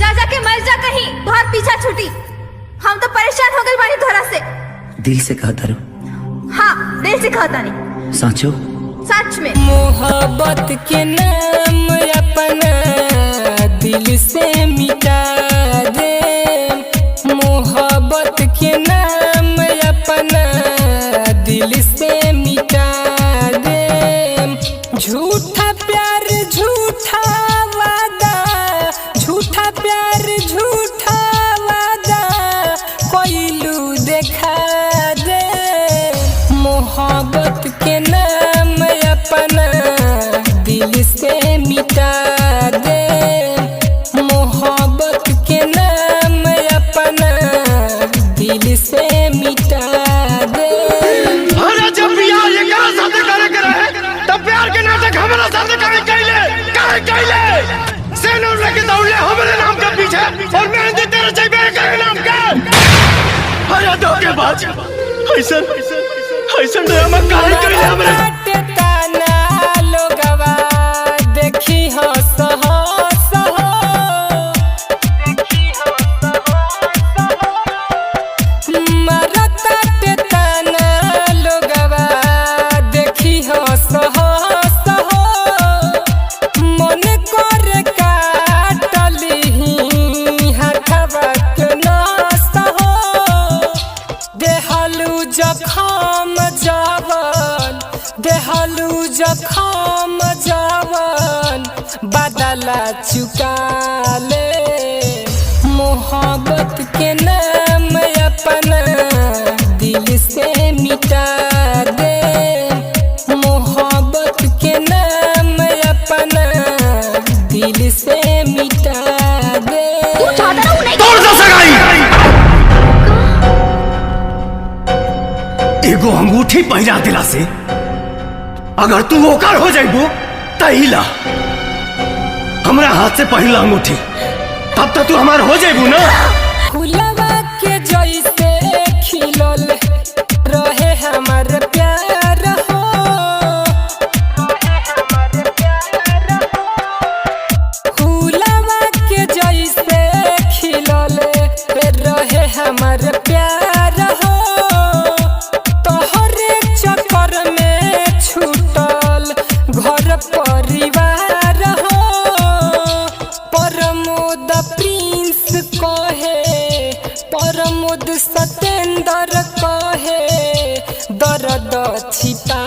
जा जाके मर जा कहीं, बहुत पीछा छूटी। हम तो परेशान हो गए बानी तोहरा से। दिल से कहता रू? हाँ, दिल से कहता नहीं। साचो? सच में। मोहब्बत के नाम अपना दिल से मिटा दे, मोहब्बत के नाम अपना दिल से मिटा दे। झूठा प्यार झूठा वादा, झूठा प्यार झूठा वादा कोइलू देखा दे। मोहब्बत के नाम अपना दिल से मिटा दे, मोहब्बत के नाम अपना दिल से मिटा दे। अरे जब यार ये करा साथे करे करे तब प्यार के नाटक हमारा साथे करे कैले सेनूर लेके दौड़ले हमारे नाम के पीछे और मेहंदी तेरे चाहिए करे नाम का। अरे धोखेबाज, ऐसा ड्रामा काहे कैले हमरे? लोगवा देखी हंस हंस मरता ते ताना, लोगवा देखी हंस हंस मन कर काटली हाथवा के नस देहलू जखम जवन, देहलू जखम जवन बदला चुका ले। मोहब्बत के नाम अपना दिल से मिटा दे, मोहब्बत के नाम अपना दिल से मिटा दे। तोड़ दो सगाई। एगो अंगूठी पहिरा दिला से अगर तू ओकर हो जाइबो तहिला हमरा हाथ से पहिला अंगूठी, तब तक तू हमार हो जाइबू ना। फुलवा के जैसे खिलल रहे हमार प्यार हो, फुलवा के जैसे खिलल रहे हमार प्यार हो। तोहरे चक्कर में छूटल घर परिवार हो। प्रमोद प्रिंस कहे, प्रमोद सतेंद्र कहे दर्द छिपा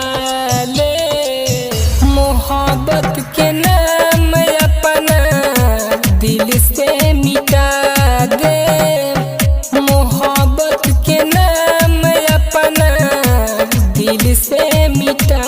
ले। मोहब्बत के नाम अपना दिल से मिटा दे, मोहब्बत के नाम अपना दिल से मिटा